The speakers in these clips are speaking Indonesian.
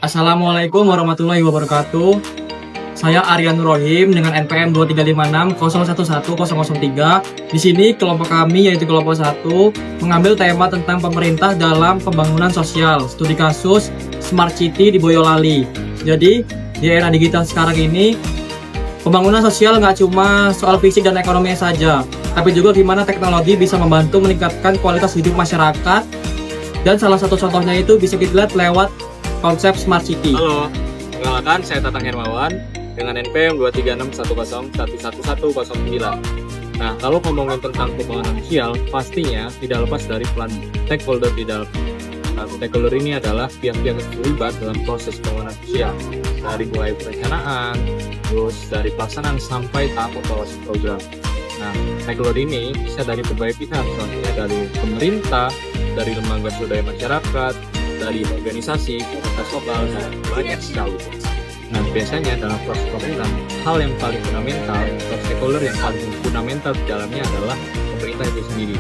Assalamualaikum warahmatullahi wabarakatuh. Saya Aryan Nurrohim dengan NPM 23560111003. Di sini kelompok kami yaitu kelompok 1 mengambil tema tentang pemerintah dalam pembangunan sosial, studi kasus Smart City di Boyolali. Jadi di era digital sekarang ini pembangunan sosial nggak cuma soal fisik dan ekonomi saja, tapi juga gimana teknologi bisa membantu meningkatkan kualitas hidup masyarakat. Dan salah satu contohnya itu bisa kita lihat lewat konsep Smart City. Halo, perkenalkan saya Tatang Hermawan dengan NPM 23610111109. Nah, kalau ngomongin tentang pembangunan sosial, pastinya tidak lepas dari peran stakeholder di dalam. Nah, stakeholder ini adalah pihak-pihak yang terlibat dalam proses pembangunan sosial, dari mulai perencanaan, terus dari pelaksanaan sampai tahap evaluasi program. Nah, stakeholder ini bisa dari berbagai pihak, contohnya dari pemerintah, dari lembaga swadaya masyarakat, dari organisasi, komunitas lokal, dan banyak sekali. Nah, biasanya dalam proses pembangunan, hal yang paling fundamental atau stakeholder yang paling fundamental di dalamnya adalah pemerintah itu sendiri.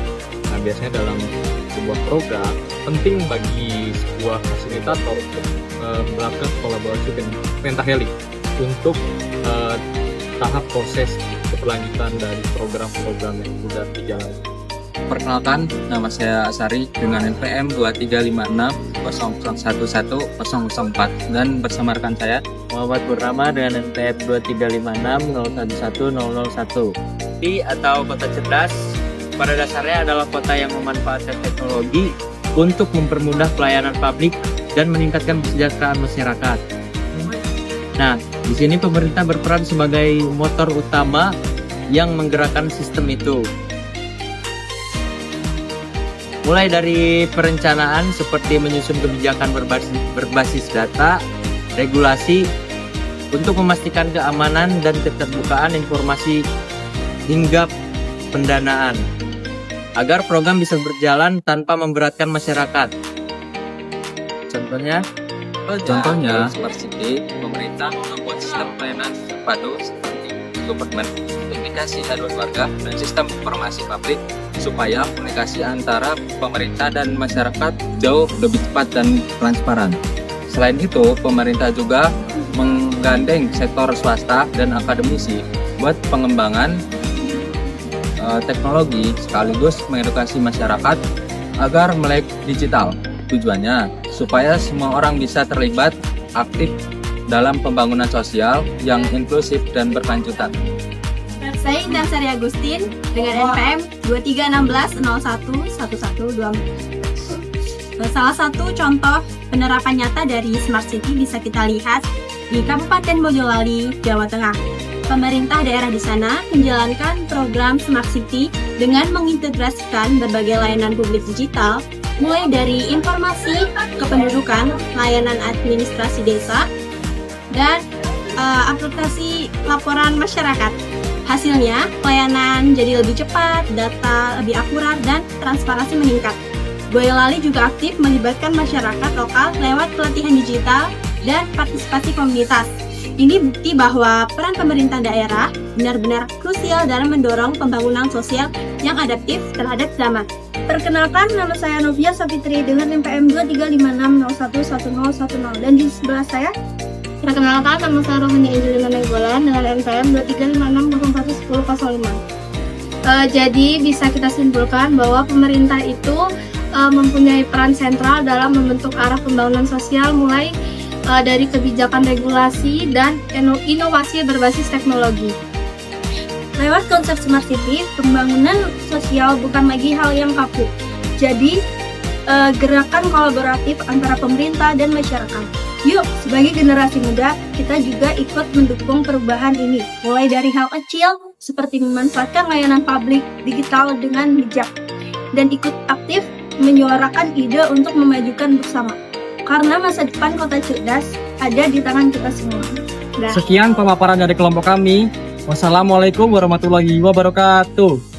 Nah, biasanya dalam sebuah program, penting bagi sebuah fasilitator untuk melakukan kolaborasi dengan Pentahelix untuk tahap proses keberlanjutan dari program-program yang sudah dijalankan. Perkenalkan, nama saya Asari dengan NPM 23560011004 dan bersama rekan saya Muhammad Purnama dengan NPM 23560111001. Di atau kota cerdas pada dasarnya adalah kota yang memanfaatkan teknologi untuk mempermudah pelayanan publik dan meningkatkan kesejahteraan masyarakat. Nah, di sini pemerintah berperan sebagai motor utama yang menggerakkan sistem itu. Mulai dari perencanaan seperti menyusun kebijakan berbasis data, regulasi untuk memastikan keamanan dan keterbukaan informasi hingga pendanaan agar program bisa berjalan tanpa memberatkan masyarakat. Contohnya Smart City, pemerintah membuat sistem pelayanan terpadu seperti government, komunikasi antar warga, dan sistem informasi publik supaya komunikasi antara pemerintah dan masyarakat jauh lebih cepat dan transparan. Selain itu, pemerintah juga menggandeng sektor swasta dan akademisi buat pengembangan teknologi sekaligus mengedukasi masyarakat agar melek digital. Tujuannya supaya semua orang bisa terlibat aktif dalam pembangunan sosial yang inklusif dan berkelanjutan. Saya Indah Sari Agustin dengan NPM 2316011124. Salah satu contoh penerapan nyata dari Smart City bisa kita lihat di Kabupaten Boyolali, Jawa Tengah. Pemerintah daerah di sana menjalankan program Smart City dengan mengintegrasikan berbagai layanan publik digital, mulai dari informasi kependudukan, layanan administrasi desa, dan aplikasi laporan masyarakat. Hasilnya, pelayanan jadi lebih cepat, data lebih akurat, dan transparansi meningkat. Boyolali juga aktif melibatkan masyarakat lokal lewat pelatihan digital dan partisipasi komunitas. Ini bukti bahwa peran pemerintah daerah benar-benar krusial dalam mendorong pembangunan sosial yang adaptif terhadap zaman. Perkenalkan, nama saya Novia Safitri dengan NPM 23560111010 dan di sebelah saya. Perkenalkan, nama saya Rohani Angelina Nenggolan dengan NPM 23560111005. Jadi bisa kita simpulkan bahwa pemerintah itu mempunyai peran sentral dalam membentuk arah pembangunan sosial mulai dari kebijakan regulasi dan inovasi berbasis teknologi. Lewat konsep Smart City, pembangunan sosial bukan lagi hal yang kaku. Jadi, gerakan kolaboratif antara pemerintah dan masyarakat. Yuk, sebagai generasi muda, kita juga ikut mendukung perubahan ini. Mulai dari hal kecil, seperti memanfaatkan layanan publik digital dengan bijak. Dan ikut aktif menyuarakan ide untuk memajukan bersama. Karena masa depan kota cerdas ada di tangan kita semua. Sekian pemaparan dari kelompok kami. Wassalamualaikum warahmatullahi wabarakatuh.